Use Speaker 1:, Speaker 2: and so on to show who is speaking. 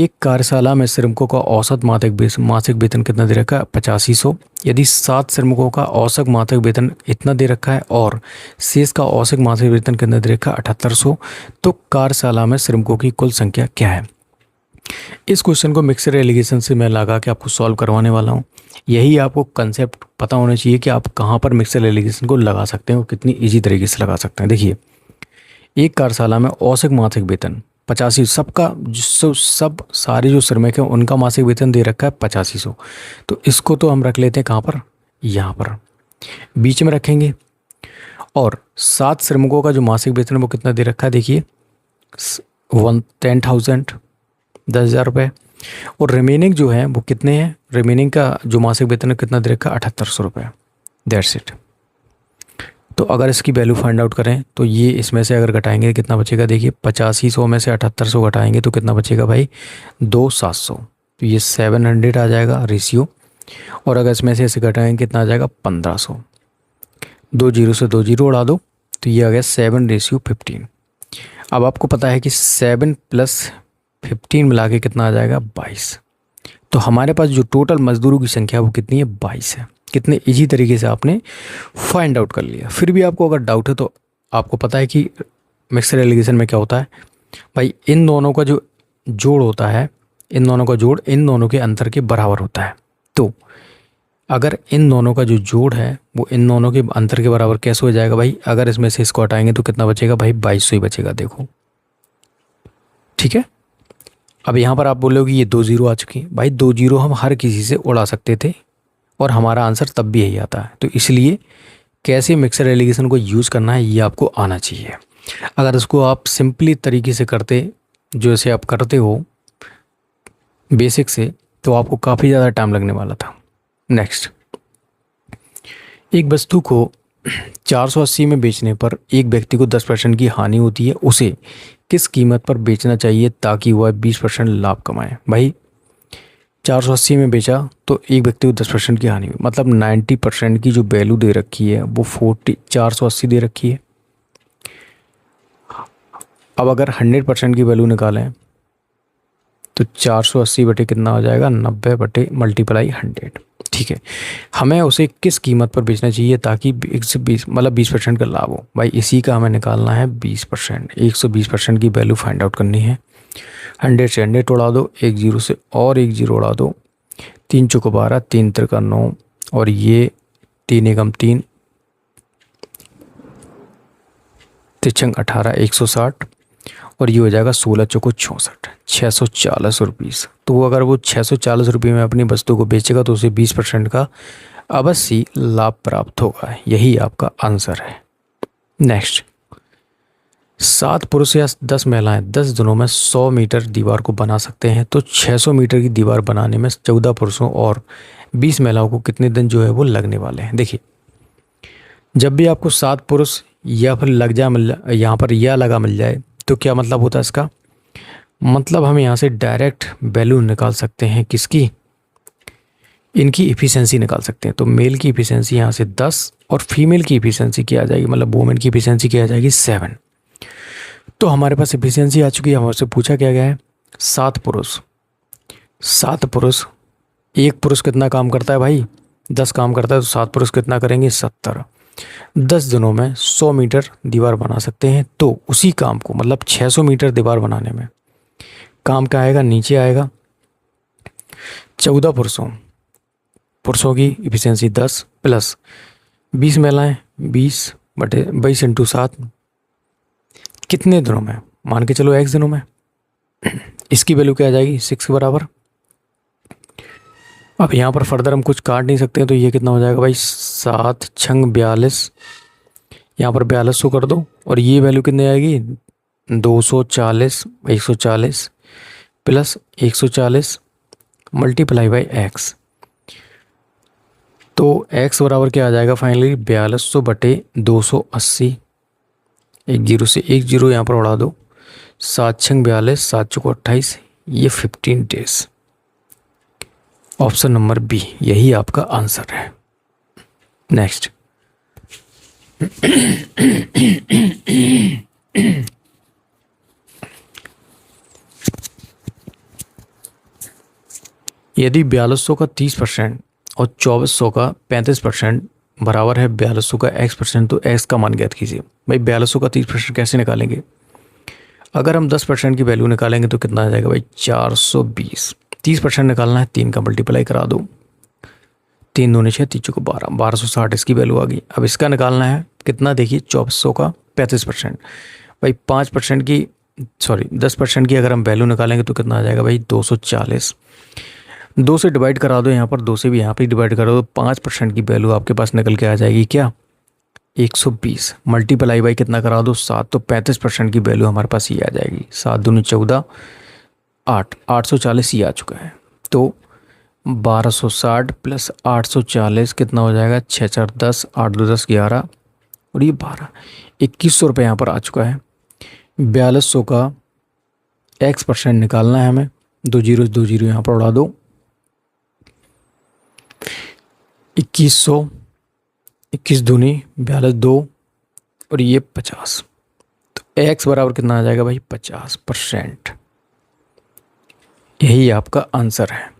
Speaker 1: एक कार्यशाला में श्रमिकों का औसत मासिक वेतन कितना दे रखा है? 8500। यदि 7 श्रमिकों का औसत मासिक वेतन इतना दे रखा है और शेष का औसत मासिक वेतन कितना दे रखा है? 7800। तो कार्यशाला में श्रमिकों की कुल संख्या क्या है? इस क्वेश्चन को मिक्सर एलिगेशन से मैं लगा के आपको सॉल्व करवाने वाला हूँ। यही आपको कंसेप्ट पता होना चाहिए कि आप कहाँ पर मिक्सर एलिगेशन को लगा सकते हैं और कितनी ईजी तरीके से लगा सकते हैं। देखिए, एक कार्यशाला में औसत मासिक वेतन 85, सबका सब सारे जो श्रमिक हैं उनका मासिक वेतन दे रखा है 8500। तो इसको तो हम रख लेते हैं कहाँ पर? यहाँ पर बीच में रखेंगे। और 7 श्रमिकों का जो मासिक वेतन है वो कितना दे रखा है? देखिए 10,000, 10,000 रुपये। और रिमेनिंग जो है वो कितने हैं? रिमेनिंग का जो मासिक वेतन है कितना दे रखा है? 7800 रुपये। That's it. तो अगर इसकी वैल्यू फाइंड आउट करें तो ये इसमें से अगर घटाएंगे कितना बचेगा? देखिए 8500 में से 7800 घटाएंगे तो कितना बचेगा भाई? 2,700। तो ये 700 आ जाएगा रेशियो। और अगर इसमें से ऐसे घटाएंगे कितना आ जाएगा? 1500। 2 जीरो से 2 जीरो उड़ा दो तो ये आ गया 7:15। अब आपको पता है कि 7 + 15 मिला के कितना आ जाएगा? 22। तो हमारे पास जो टोटल मजदूरों की संख्या वो कितनी है? 22 है। कितने इजी तरीके से आपने फाइंड आउट कर लिया। फिर भी आपको अगर डाउट है तो आपको पता है कि मिक्सर एलिगेशन में क्या होता है भाई, इन दोनों का जो जोड़ होता है, इन दोनों का जोड़ इन दोनों के अंतर के बराबर होता है। तो अगर इन दोनों का जो जोड़ है वो इन दोनों के अंतर के बराबर कैसे हो जाएगा भाई? अगर इसमें से इसको हटाएंगे तो कितना बचेगा भाई? 2200 ही बचेगा। देखो, ठीक है। अब यहाँ पर आप बोलोगे ये 2 जीरो आ चुकी हैं। भाई 2 जीरो हम हर किसी से उड़ा सकते थे और हमारा आंसर तब भी यही आता है। तो इसलिए कैसे मिक्सर एलिगेशन को यूज़ करना है ये आपको आना चाहिए। अगर इसको आप सिंपली तरीके से करते, जैसे आप करते हो बेसिक से, तो आपको काफ़ी ज़्यादा टाइम लगने वाला था। नेक्स्ट, एक वस्तु को 480 में बेचने पर एक व्यक्ति को 10% की हानि होती है। उसे किस कीमत पर बेचना चाहिए ताकि वह 20% लाभ कमाए? भाई 480 में बेचा तो एक व्यक्ति को 10% की हानि हुई, मतलब 90% की जो वैल्यू दे रखी है वो 480 दे रखी है। अब अगर 100% की वैल्यू निकालें तो 480 बटे कितना हो जाएगा? 90 बटे मल्टीप्लाई 100। ठीक है, हमें उसे किस कीमत पर बेचना चाहिए ताकि 120 मतलब 20% का लाभ हो? भाई इसी का हमें निकालना है 20%। 120% की वैल्यू फाइंड आउट करनी है। 100 से 100 उड़ा दो, 1 जीरो से और 1 जीरो उड़ा दो। 3 चौक 12, 3 तिरका 9 और ये 3 एकम 3, तिरछंग 18, 160 और ये हो जाएगा 16 चौको 64, 640 रुपीज़। तो अगर वो 640 रुपये में अपनी वस्तु को बेचेगा तो उसे 20% का अवश्य लाभ प्राप्त होगा। यही आपका आंसर है। नेक्स्ट, 7 पुरुष या 10 महिलाएं 10 दिनों में 100 मीटर दीवार को बना सकते हैं। तो 600 मीटर की दीवार बनाने में 14 पुरुषों और 20 महिलाओं को कितने दिन जो है वो लगने वाले हैं? देखिए, जब भी आपको 7 पुरुष या फिर लग जाए मिल यहाँ पर या लगा मिल जाए तो क्या मतलब होता है इसका? मतलब हम यहाँ से डायरेक्ट वैल्यू निकाल सकते हैं किसकी? इनकी इफ़िशेंसी निकाल सकते हैं। तो मेल की इफ़िशेंसी यहाँ से 10 और फीमेल की इफ़िशेंसी क्या आ जाएगी, मतलब वुमेन की इफ़िशेंसी क्या आ जाएगी? 7। तो हमारे पास इफ़िशेंसी आ चुकी है। हमसे पूछा क्या गया है? 7 पुरुष, 7 पुरुष, एक पुरुष कितना काम करता है भाई? 10 काम करता है। तो 7 पुरुष कितना करेंगे? 70। 10 दिनों में 100 मीटर दीवार बना सकते हैं। तो उसी काम को, मतलब 600 मीटर दीवार बनाने में काम क्या आएगा? नीचे आएगा 14 पुरुषों की इफिशियंसी 10 प्लस 20 महिलाएं, 20 बटे 22 इंटू 7, कितने दिनों में? मान के चलो x दिनों में। इसकी वैल्यू क्या आ जाएगी? 6 के बराबर। अब यहाँ पर फर्दर हम कुछ काट नहीं सकते हैं तो ये कितना हो जाएगा भाई? 7 छंग 42, यहाँ पर 4200 कर दो और ये वैल्यू कितनी आएगी? 240, 140 प्लस 140 मल्टीप्लाई बाई x। तो x बराबर क्या आ जाएगा फाइनली? 4200 बटे 280। 1 जीरो से 1 जीरो यहाँ पर उड़ा दो। 7 छंग 42, 7 चौको 28, ये 15 डेज। ऑप्शन नंबर बी यही आपका आंसर है। नेक्स्ट, यदि 4200 का 30% और 2400 का 35% बराबर है 4200 का x%, तो x का मान ज्ञात कीजिए। भाई 4200 का 30% कैसे निकालेंगे? अगर हम 10% की वैल्यू निकालेंगे तो कितना आ जाएगा भाई? 420। 30% निकालना है, 3 का मल्टीप्लाई करा दो, 3 दूनी 6, 3 चौको 12, 1260 इसकी वैल्यू आ गई। अब इसका निकालना है कितना, देखिए 2400 का 35%, भाई 5% की 10% की अगर हम वैल्यू निकालेंगे तो कितना आ जाएगा भाई? 240। 2 से डिवाइड करा दो यहाँ पर, 2 से भी यहाँ पर डिवाइड करा दो, 5% की वैल्यू आपके पास निकल के आ जाएगी क्या? 120। मल्टीप्लाई बाई कितना करा दो? 7, तो 35% की वैल्यू हमारे पास ये आ जाएगी। 7 दूनी 14, 8, 840 ये आ चुका है। तो 1260 प्लस 840 कितना हो जाएगा? 6 4 10, 8 2 10 11 और ये 12, 2100 रुपये यहाँ पर आ चुका है। 4200 का x% निकालना है हमें, 2 जीरो यहाँ पर उड़ा दो, 2100, 21 दूनी 42, 2 और ये 50, तो x बराबर कितना आ जाएगा भाई? 50%। यही आपका आंसर है।